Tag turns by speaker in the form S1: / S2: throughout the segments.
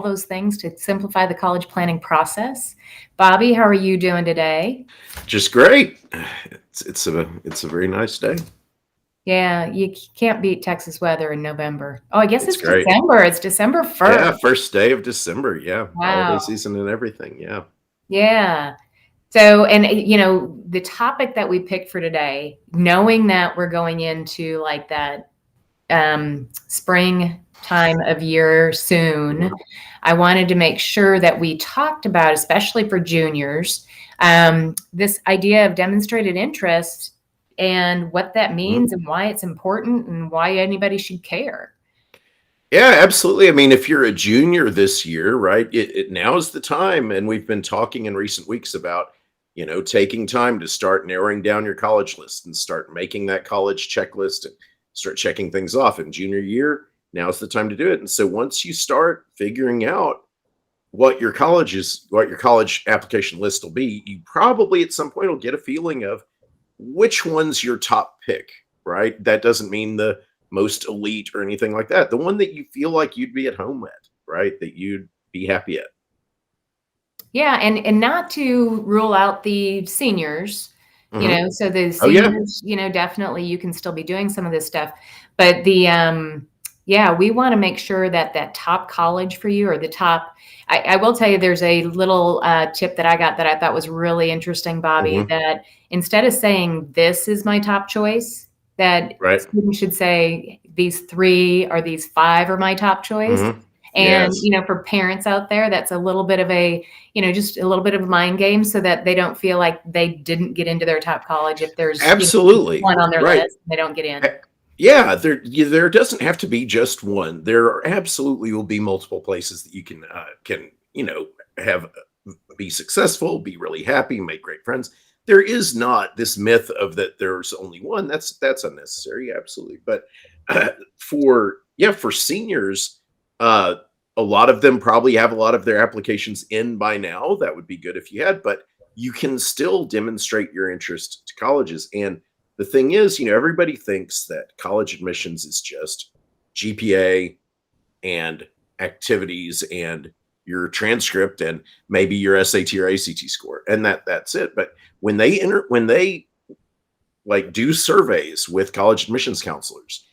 S1: those things to simplify the college planning process. Bobby, how are you doing today?
S2: Just great. It's a very nice day.
S1: Yeah, you can't beat Texas weather in November. Oh, I guess
S2: It's
S1: it's
S2: great.
S1: December. It's December
S2: Yeah,
S1: 1st.
S2: first day of December. Yeah, holiday
S1: Wow.
S2: season and everything. Yeah.
S1: Yeah. So, and the topic that we picked for today, knowing that we're going into like that spring time of year soon,
S2: Mhm.
S1: I wanted to make sure that we talked about, especially for juniors, this idea of demonstrated interest and what that
S2: Mhm.
S1: means and why it's important and why anybody should care.
S2: Yeah, absolutely. I mean, if you're a junior this year, right, now is the time. And we've been talking in recent weeks about, taking time to start narrowing down your college list and start making that college checklist and start checking things off. In junior year, now's the time to do it. And so once you start figuring out what your college application list will be, you probably at some point will get a feeling of which one's your top pick, right? That doesn't mean the most elite or anything like that. The one that you feel like you'd be at home at, right? That you'd be happy at.
S1: Yeah, and not to rule out the seniors,
S2: Hmm.
S1: so the
S2: Oh yeah.
S1: seniors, definitely you can still be doing some of this stuff, but yeah, we want to make sure that that top college for you or the top. I will tell you, there's a little tip that I got that I thought was really interesting, Bobby.
S2: Hmm.
S1: That instead of saying this is my top choice, that
S2: Right.
S1: students should say these three or these five are my top choice.
S2: Hmm.
S1: And
S2: Yes.
S1: for parents out there, that's a little bit of a just a little bit of a mind game so that they don't feel like they didn't get into their top college if there's,
S2: Absolutely.
S1: one on their
S2: Right.
S1: list, they don't get in.
S2: A- Yeah, there doesn't have to be just one. There absolutely will be multiple places that you can have be successful, be really happy, make great friends. There is not this myth of that there's only one. That's unnecessary, absolutely. But for seniors, uh, a lot of them probably have a lot of their applications in by now. That would be good if you had, but you can still demonstrate your interest to colleges. And the thing is, everybody thinks that college admissions is just GPA and activities and your transcript and maybe your SAT or ACT score, and that's it. But when they like do surveys with college admissions counselors,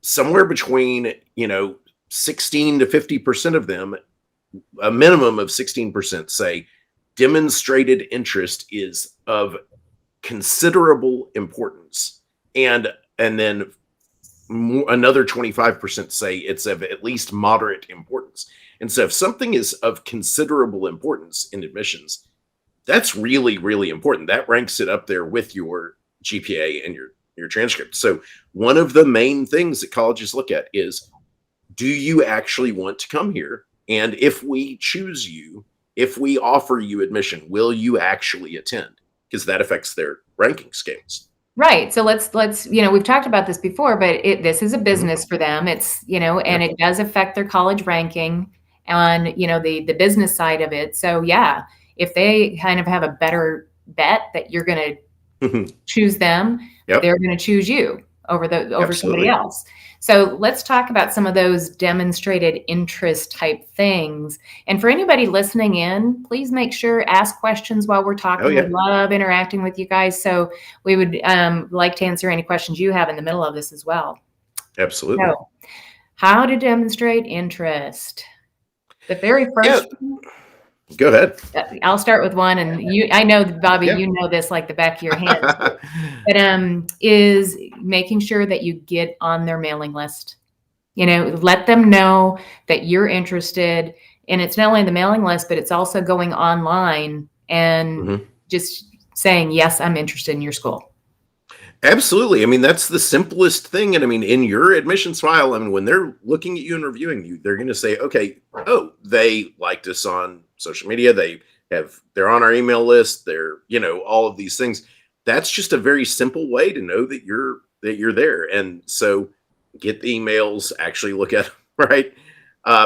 S2: somewhere between 16 to 50% of them, a minimum of 16% say demonstrated interest is of considerable importance, and then another 25% say it's of at least moderate importance. And so if something is of considerable importance in admissions, that's really, really important. That ranks it up there with your GPA and your transcript. So one of the main things that colleges look at is, do you actually want to come here? And if we choose you, if we offer you admission, will you actually attend? Because that affects their ranking scales.
S1: Right. So let's we've talked about this before, but this is a
S2: Mhm.
S1: business for them. It's
S2: Yeah.
S1: and it does affect their college ranking on the business side of it. So yeah, if they kind of have a better bet that you're going to choose them,
S2: Yep.
S1: they're going to choose you over somebody
S2: Absolutely.
S1: else. So let's talk about some of those demonstrated interest type things. And for anybody listening in, please make sure ask questions while we're
S2: Oh
S1: talking. We
S2: yeah.
S1: love interacting with you guys. So we would like to answer any questions you have in the middle of this as well.
S2: Absolutely.
S1: So, how to demonstrate interest? The very
S2: Yeah.
S1: first one,
S2: Go ahead.
S1: I'll start with one, and I know, Bobby,
S2: Yeah.
S1: you know this like the back of your hand. But is making sure that you get on their mailing list. Let them know that you're interested, and it's not only the mailing list, but it's also going online and
S2: Mhm.
S1: just saying, yes, I'm interested in your school.
S2: Absolutely. I mean, that's the simplest thing. And I mean, in your admissions file, I mean, when they're looking at you and reviewing you, they're going to say, okay, oh, they liked us on social media. They're on our email list. They're, all of these things. That's just a very simple way to know that you're there. And so get the emails, actually look at them, right?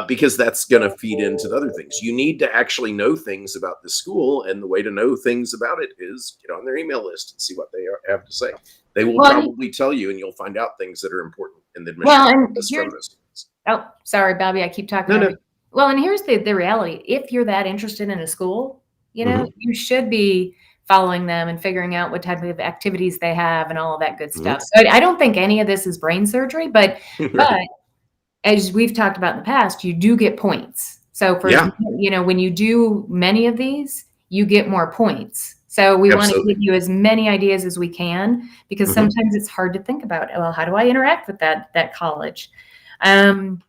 S2: Because that's going to feed into the other things. You need to actually know things about the school, and the way to know things about it is get on their email list and see what have to say. They will
S1: Well,
S2: probably tell you, and you'll find out things that are important in the admissions
S1: and
S2: process from
S1: here's
S2: those things.
S1: oh, sorry, Bobby, I keep talking
S2: No,
S1: over
S2: no.
S1: you. Well, and here's the reality. If you're that interested in a school,
S2: Hmm.
S1: you should be following them and figuring out what type of activities they have and all of that good stuff.
S2: Hmm.
S1: So I don't think any of this is brain surgery, but
S2: Right.
S1: as we've talked about in the past, you do get points. So for
S2: Yeah,
S1: when you do many of these, you get more points. So we want to give
S2: absolutely.
S1: you as many ideas as we can because
S2: Hmm.
S1: sometimes it's hard to think about, well, how do I interact with that college? Um,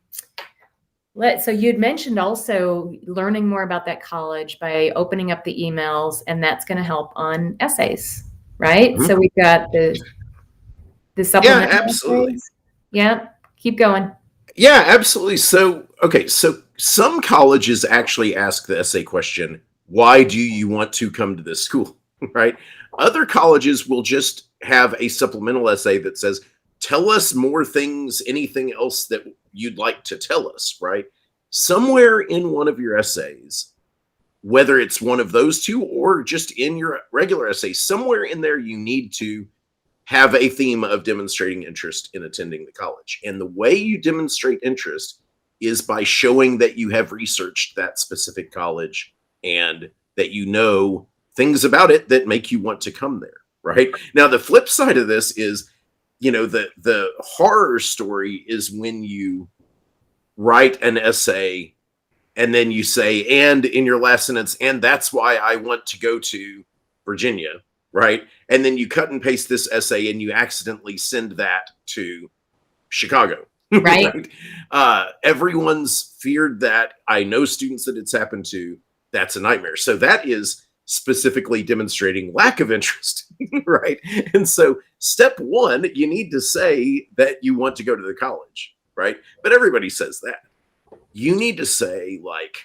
S1: so you'd mentioned also learning more about that college by opening up the emails, and that's going to help on essays, right?
S2: Hmm.
S1: So we've got the
S2: Yeah,
S1: supplemental
S2: absolutely.
S1: essays. Yeah, keep going.
S2: Yeah, absolutely. So, okay, so some colleges actually ask the essay question, why do you want to come to this school? Right? Other colleges will just have a supplemental essay that says, tell us more things, anything else that you'd like to tell us, right? Somewhere in one of your essays, whether it's one of those two or just in your regular essay, somewhere in there you need to have a theme of demonstrating interest in attending the college. And the way you demonstrate interest is by showing that you have researched that specific college and that you know things about it that make you want to come there. Right now, the flip side of this is, the horror story is when you write an essay and then you say, and in your last sentence, and that's why I want to go to Virginia, right? And then you cut and paste this essay and you accidentally send that to Chicago,
S1: Right.
S2: right? Everyone's feared that. I know students that it's happened to. That's a nightmare. So that is specifically demonstrating lack of interest, right? And so, step one, you need to say that you want to go to the college, right? But everybody says that. You need to say, like,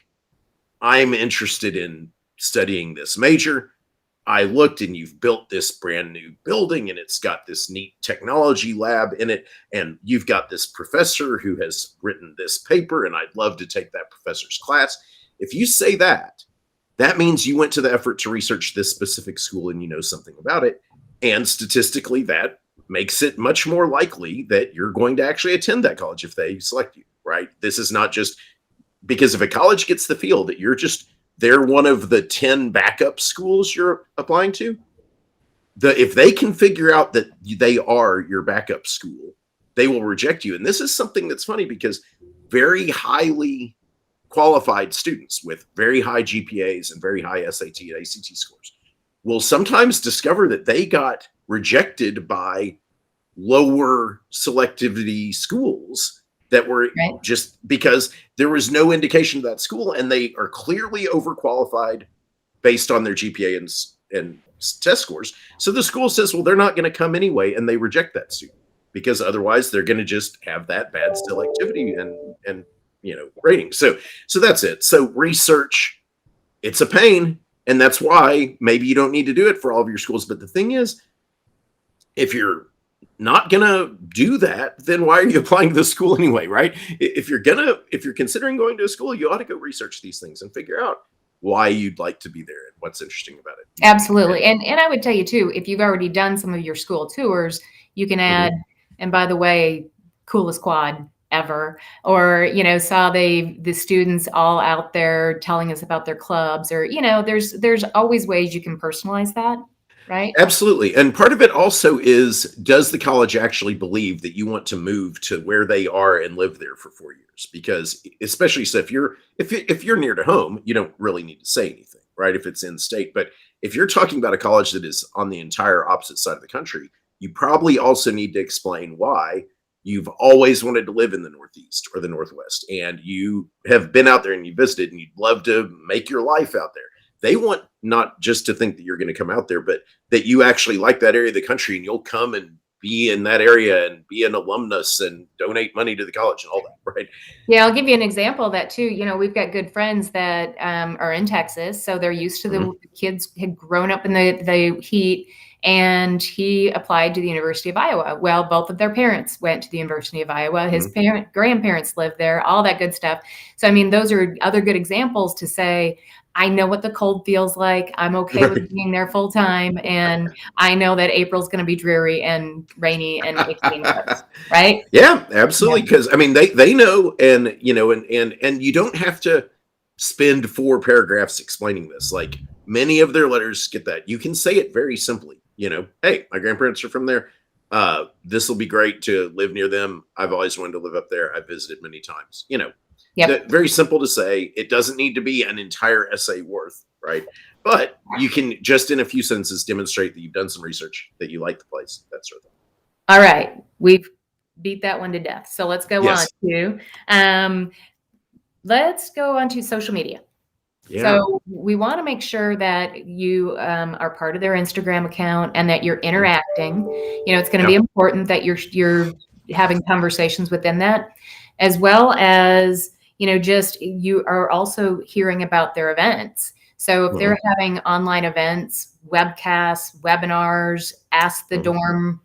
S2: I'm interested in studying this major. I looked and you've built this brand new building and it's got this neat technology lab in it. And you've got this professor who has written this paper, and I'd love to take that professor's class. If you say that, that means you went to the effort to research this specific school and you know something about it. And statistically, that makes it much more likely that you're going to actually attend that college if they select you, right? This is not just because if a college gets the feel that they're one of the 10 backup schools you're applying to, if they can figure out that they are your backup school, they will reject you. And this is something that's funny because very highly qualified students with very high GPAs and very high SAT and ACT scores will sometimes discover that they got rejected by lower selectivity schools that were
S1: Right.
S2: just because there was no indication of that school and they are clearly overqualified based on their GPA and test scores. So the school says, well, they're not going to come anyway, and they reject that student because otherwise they're going to just have that bad selectivity and rating. So that's it. So research, it's a pain, and that's why maybe you don't need to do it for all of your schools. But the thing is, if you're not gonna do that, then why are you applying to the school anyway, right? If you're considering going to a school, you ought to go research these things and figure out why you'd like to be there and what's interesting about it.
S1: Absolutely.
S2: And
S1: And I would tell you too, if you've already done some of your school tours, you can add,
S2: mhm.
S1: and by the way, coolest quad ever, or, saw the students all out there telling us about their clubs, or, there's always ways you can personalize that, right?
S2: Absolutely. And part of it also is, does the college actually believe that you want to move to where they are and live there for 4 years? Because especially so if you're near to home, you don't really need to say anything, right? If it's in state. But if you're talking about a college that is on the entire opposite side of the country, you probably also need to explain why you've always wanted to live in the Northeast or the Northwest and you have been out there and you visited and you'd love to make your life out there. They want not just to think that you're going to come out there, but that you actually like that area of the country and you'll come and be in that area and be an alumnus and donate money to the college and all that, right?
S1: Yeah, I'll give you an example of that too. We've got good friends that are in Texas, so they're used to
S2: Mhm.
S1: the kids had grown up in the heat, and he applied to the University of Iowa. Well, both of their parents went to the University of Iowa. His grandparents lived there, all that good stuff. So, I mean, those are other good examples to say, I know what the cold feels like. I'm okay with being there full time. And I know that April's going to be dreary and rainy and icky and gross, right?
S2: Yeah, absolutely. Because I mean, they know, and and you don't have to spend 4 paragraphs explaining this. Like many of their letters get that. You can say it very simply. Hey, my grandparents are from there. This will be great to live near them. I've always wanted to live up there. I've visited many times. Very simple to say. It doesn't need to be an entire essay worth, right? But you can just in a few sentences demonstrate that you've done some research, that you like the place, that sort of thing.
S1: All right, we've beat that one to death. So let's go on to social media. Yeah. So we want to make sure that you are part of their Instagram account and that you're interacting. It's going to be important that you're having conversations within that, as well as just you are also hearing about their events. So if they're having online events, webcasts, webinars, ask the dorm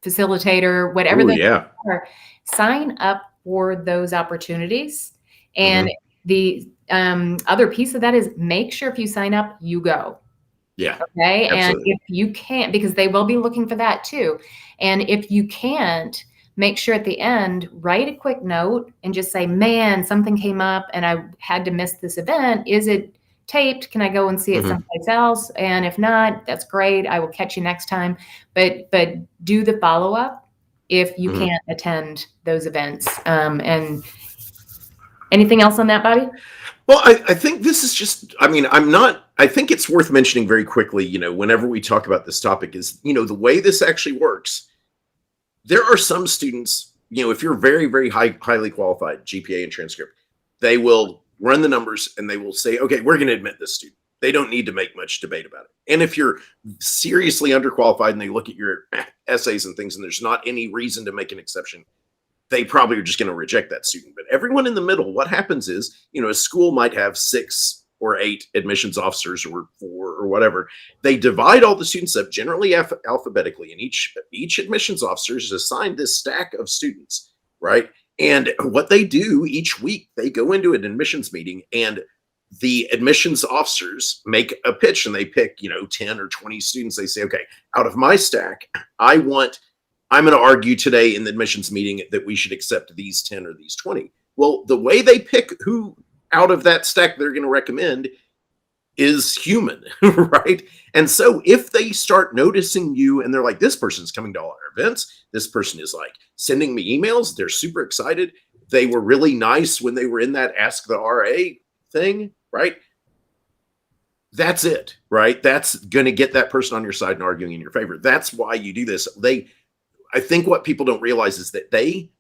S1: facilitator, whatever they are, sign up for those opportunities. And the other piece of that is make sure if you sign up, you go.
S2: Yeah.
S1: Okay. Absolutely. And if you can't, because they will be looking for that too. And if you can't, make sure at the end, write a quick note and just say, man, something came up and I had to miss this event. Is it taped? Can I go and see it someplace else? And if not, that's great. I will catch you next time. But do the follow-up if you can't attend those events. And anything else on that, Bobby?
S2: Well, I think this is just, I think it's worth mentioning very quickly, whenever we talk about this topic is, the way this actually works. There are some students, if you're very, very highly qualified, GPA and transcript, they will run the numbers and they will say, okay, we're going to admit this student. They don't need to make much debate about it. And if you're seriously underqualified and they look at your essays and things and there's not any reason to make an exception, they probably are just going to reject that student. But everyone in the middle, what happens is, a school might have 6 or 8 admissions officers or 4 or whatever. They divide all the students up generally alphabetically, and each admissions officer is assigned this stack of students, right? And what they do each week, they go into an admissions meeting and the admissions officers make a pitch and they pick, 10 or 20 students. They say, okay, out of my stack, I'm going to argue today in the admissions meeting that we should accept these 10 or these 20. Well, the way they pick who out of that stack they're going to recommend is human, right? And so if they start noticing you and they're like, this person's coming to all our events, this person is like sending me emails, they're super excited, they were really nice when they were in that Ask the RA thing, right? That's it, right? That's going to get that person on your side and arguing in your favor. That's why you do this. I think what people don't realize is that they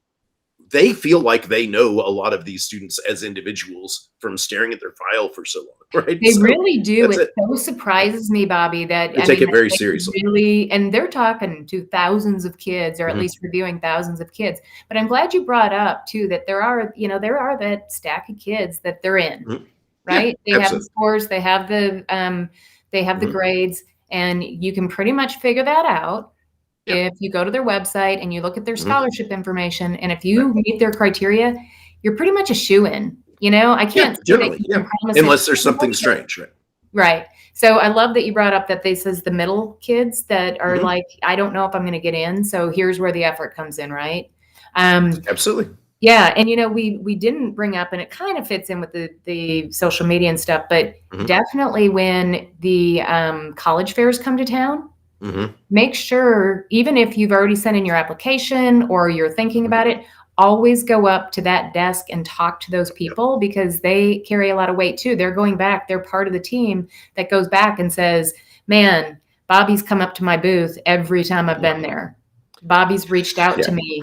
S2: feel like they know a lot of these students as individuals from staring at their file for so long, right?
S1: They really do. It so surprises me, Bobby, that
S2: they take it very seriously.
S1: Really, and they're talking to thousands of kids, or at least reviewing thousands of kids. But I'm glad you brought up too that there are that stack of kids that they're in, right?
S2: Yeah,
S1: they have the scores, they have the grades, and you can pretty much figure that out. If you go to their website and you look at their scholarship information, and if you meet their criteria, you're pretty much a shoo-in. I can't
S2: generally, unless there's something strange, right?
S1: Right. So I love that you brought up that they says the middle kids that are like, I don't know if I'm going to get in. So here's where the effort comes in, right?
S2: Absolutely.
S1: Yeah, and we didn't bring up, and it kind of fits in with the social media and stuff, but definitely when the college fairs come to town. Make sure, even if you've already sent in your application or you're thinking about it, always go up to that desk and talk to those people because they carry a lot of weight too. They're going back. They're part of the team that goes back and says, man, Bobby's come up to my booth every time I've been there. Bobby's reached out to me,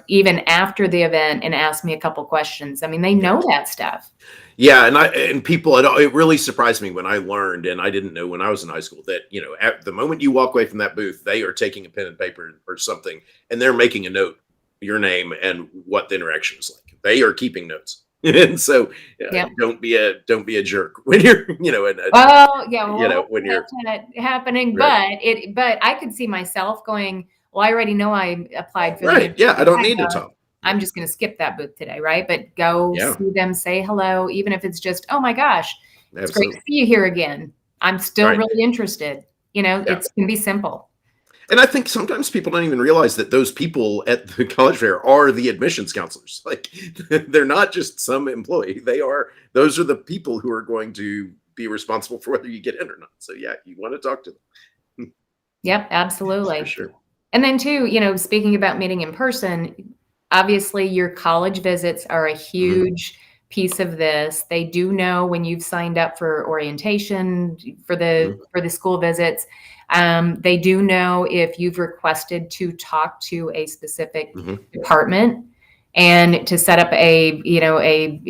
S1: even after the event and asked me a couple questions. I mean, they know that stuff.
S2: Yeah, and people, it really surprised me when I learned, and I didn't know when I was in high school, that, at the moment you walk away from that booth, they are taking a pen and paper or something, and they're making a note, your name and what the interaction is like. They are keeping notes. And so
S1: Yep.
S2: don't be a jerk when you're,
S1: Oh, yeah, well,
S2: when
S1: hopefully
S2: you're
S1: that's not happening,
S2: right.
S1: but I could see myself going, "Well, I already know I applied for the
S2: Right. Yeah. I
S1: admissions
S2: don't
S1: I
S2: need to
S1: have.
S2: talk. Yeah.
S1: I'm just gonna skip that booth today," right? But go
S2: Yeah.
S1: see them, say hello, even if it's just, "Oh my gosh, it's great to
S2: Absolutely.
S1: see you here again. I'm still
S2: Right.
S1: really interested."
S2: Yeah.
S1: It's can be simple.
S2: And I think sometimes people don't even realize that those people at the college fair are the admissions counselors. Like they're not just some employee. Those are the people who are going to be responsible for whether you get in or not. So yeah, you want to talk to them.
S1: Yep,
S2: For
S1: absolutely.
S2: sure.
S1: And then too, speaking about meeting in person, obviously your college visits are a
S2: Hmm.
S1: huge piece of this. They do know when you've signed up for orientation for the
S2: Hmm.
S1: for the school visits. They do know if you've requested to talk to a specific
S2: Hmm.
S1: department and to set up a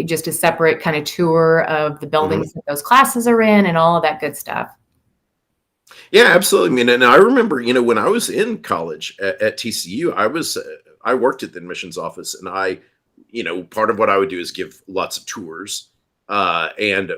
S1: just a separate kind of tour of the
S2: Hmm.
S1: buildings that those classes are in and all of that good stuff.
S2: Yeah, absolutely. I mean, and I remember, when I was in college at TCU, I worked at the admissions office, and part of what I would do is give lots of tours, and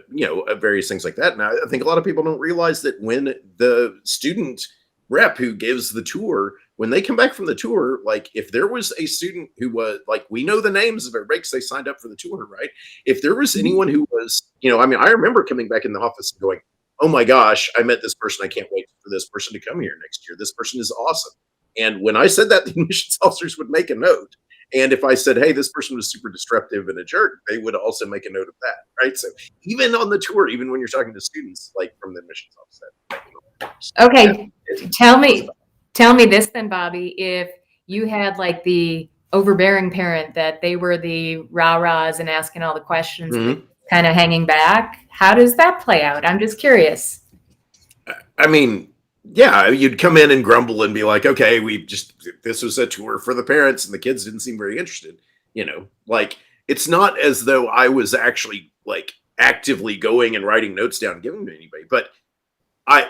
S2: various things like that. And I think a lot of people don't realize that when the student rep who gives the tour, when they come back from the tour, like if there was a student who was like, we know the names of everybody because they signed up for the tour, right? If there was
S1: Mhm.
S2: anyone who was, I mean, I remember coming back in the office and going, oh my gosh, I met this person. I can't wait for this person to come here next year. This person is awesome. And when I said that, the admissions officers would make a note. And if I said, hey, this person was super disruptive and a jerk, they would also make a note of that. Right. So even on the tour, even when you're talking to students, like from the admissions office, yeah,
S1: Okay,
S2: it's
S1: tell
S2: fun
S1: me
S2: stuff.
S1: tell me this then, Bobby, if you had like the overbearing parent that they were the rah-rahs and asking all the questions and the
S2: Mhm.
S1: kind of hanging back, how does that play out? I'm just curious.
S2: I mean, yeah, you'd come in and grumble and be like, okay, this was a tour for the parents and the kids didn't seem very interested. Like it's not as though I was actually like actively going and writing notes down and giving them to anybody, but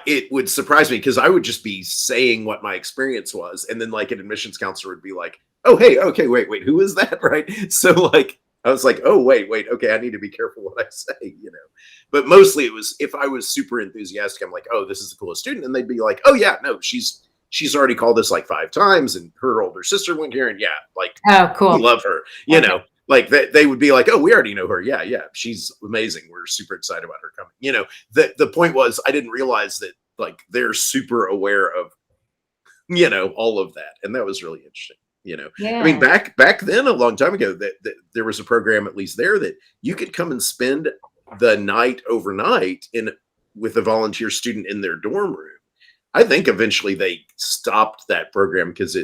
S2: it would surprise me because I would just be saying what my experience was. And then like an admissions counselor would be like, oh, hey, okay, wait, who is that? Right. So like, I was like, oh, wait, okay, I need to be careful what I say. But mostly it was if I was super enthusiastic, I'm like, oh, this is the coolest student. And they'd be like, oh, yeah, no, she's already called us like 5 times and her older sister went here. And yeah, like
S1: Oh,
S2: we
S1: cool.
S2: love her,
S1: Okay.
S2: like they would be like, oh, we already know her. Yeah, she's amazing. We're super excited about her coming. The point was I didn't realize that like they're super aware of all of that, and that was really interesting. I mean,
S1: Yeah.
S2: back then a long time ago, that there was a program at least there that you could come and spend the night overnight in with a volunteer student in their dorm room. I think eventually they stopped that program because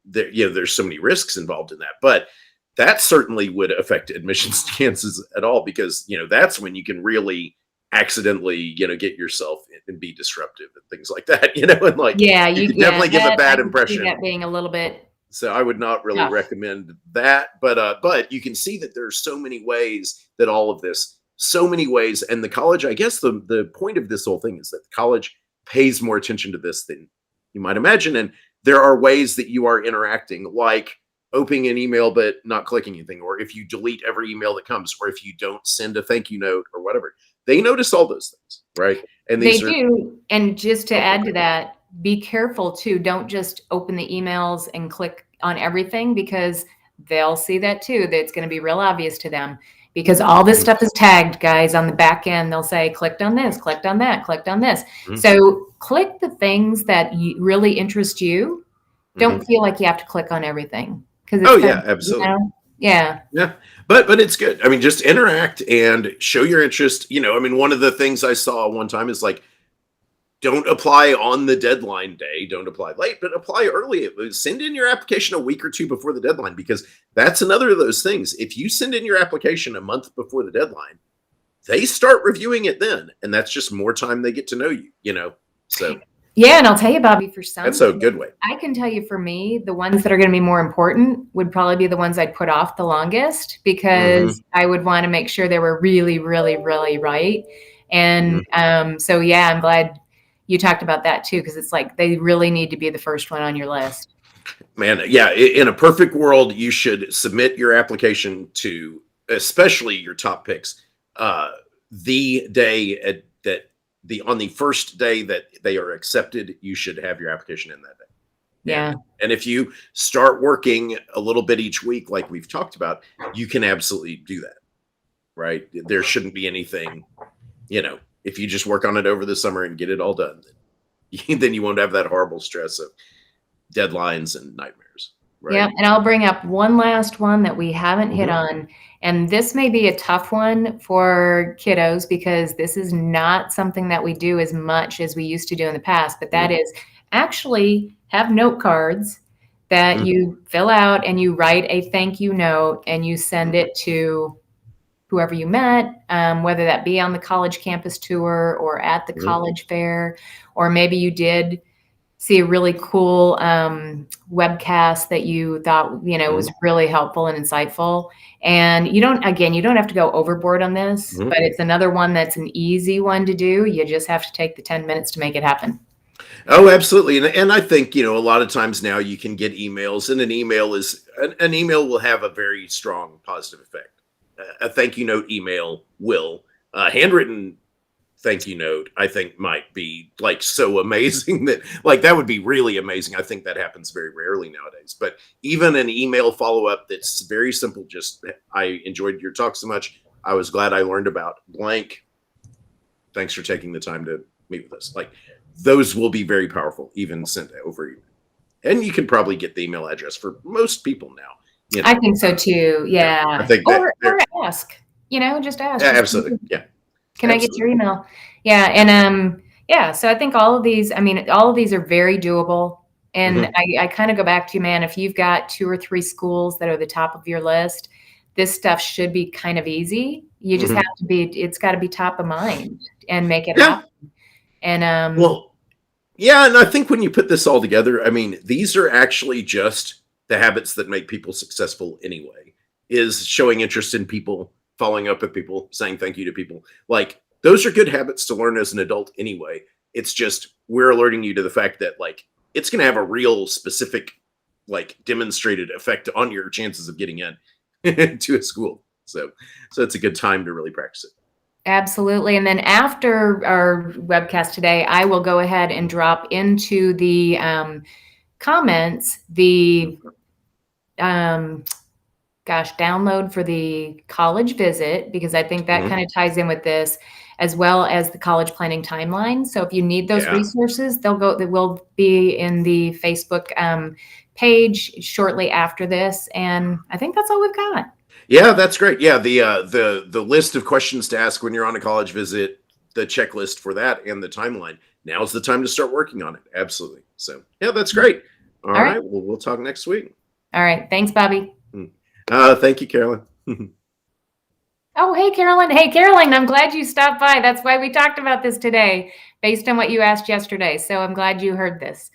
S2: there's so many risks involved in that. But that certainly would affect admissions chances at all because that's when you can really accidentally get yourself and be disruptive and things like that. And like
S1: Yeah,
S2: you could definitely give a
S1: that I
S2: bad
S1: could see
S2: impression.
S1: that being a little bit
S2: So I would not really
S1: tough.
S2: recommend that. But you can see that there's so many ways that all of this, so many ways, and the college. I guess the point of this whole thing is that the college pays more attention to this than you might imagine, and there are ways that you are interacting, like opening an email but not clicking anything, or if you delete every email that comes, or if you don't send a thank you note or whatever. They notice all those things, right? And
S1: They
S2: these are
S1: do, and just to
S2: oh,
S1: add to
S2: okay.
S1: that, be careful too. Don't just open the emails and click on everything because they'll see that too. That's going to be real obvious to them because all this
S2: Mhm,
S1: stuff is tagged, guys, on the back end. They'll say, clicked on this, clicked on that, clicked on this.
S2: mhm,
S1: So click the things that really interest you. Don't
S2: mhm.
S1: feel like you have to click on everything because it's
S2: Oh
S1: kind
S2: yeah,
S1: of,
S2: absolutely.
S1: yeah.
S2: Yeah. But it's good. I mean, just interact and show your interest. I mean, one of the things I saw one time is like, don't apply on the deadline day. Don't apply late, but apply early. Send in your application a week or two before the deadline because that's another of those things. If you send in your application a month before the deadline, they start reviewing it then, and that's just more time they get to know you. So
S1: Yeah, and I'll tell you, Bobby, for
S2: that's
S1: some
S2: a
S1: things,
S2: good way.
S1: I can tell you for me, the ones that are going to be more important would probably be the ones I'd put off the longest
S2: Hmm.
S1: because I would want to make sure they were really, really, really right. And
S2: Hmm.
S1: so, yeah, I'm glad you talked about that too, because it's like they really need to be the first one on your list.
S2: Man, yeah, in a perfect world, you should submit your application to especially your top picks, the day on the first day that they are accepted, you should have your application in that day.
S1: Yeah.
S2: And if you start working a little bit each week, like we've talked about, you can absolutely do that, right? There shouldn't be anything, if you just work on it over the summer and get it all done, then you won't have that horrible stress of deadlines and nightmares, right?
S1: Yeah, and I'll bring up one last one that we haven't hit on, and this may be a tough one for kiddos because this is not something that we do as much as we used to do in the past, but that is actually have note cards that you fill out and you write a thank you note and you send it to whoever you met, whether that be on the college campus tour or at the college fair, or maybe you did see a really cool webcast that you thought, was really helpful and insightful. And you don't have to go overboard on this, but it's another one that's an easy one to do. You just have to take the 10 minutes to make it happen.
S2: Oh, absolutely. And I think, a lot of times now you can get emails, and an email will have a very strong positive effect. A thank you note email will. Handwritten thank you note, I think, might be like so amazing that would be really amazing. I think that happens very rarely nowadays. But even an email follow-up that's very simple, just, I enjoyed your talk so much. I was glad I learned about blank. Thanks for taking the time to meet with us. Like, those will be very powerful, even sent over email. And you can probably get the email address for most people now.
S1: I think so too. Yeah.
S2: I think
S1: or ask, just ask.
S2: Yeah, absolutely. Yeah.
S1: Can I get your email? Yeah. And so I think all of these are very doable. And I kind of go back to, man, if you've got 2 or 3 schools that are the top of your list, this stuff should be kind of easy. You just have to it's got to be top of mind and make it happen. And
S2: and I think when you put this all together, these are actually just the habits that make people successful anyway, is showing interest in people, following up with people, saying thank you to people. Like, those are good habits to learn as an adult anyway. It's just, we're alerting you to the fact that, like, it's going to have a real specific, like, demonstrated effect on your chances of getting in to a school. So it's a good time to really practice it.
S1: Absolutely. And then after our webcast today, I will go ahead and drop into the comments the download for the college visit, because I think that kind of ties in with this, as well as the college planning timeline. So if you need those resources, they will be in the Facebook page shortly after this. And I think that's all we've got.
S2: Yeah, that's great. Yeah, the list of questions to ask when you're on a college visit, the checklist for that, and the timeline. Now's the time to start working on it. Absolutely. So, yeah, that's great. All right. Well, we'll talk next week.
S1: All right. Thanks, Bobby.
S2: Thank you, Carolyn.
S1: Oh, hey, Carolyn. Hey, Carolyn, I'm glad you stopped by. That's why we talked about this today, based on what you asked yesterday. So I'm glad you heard this.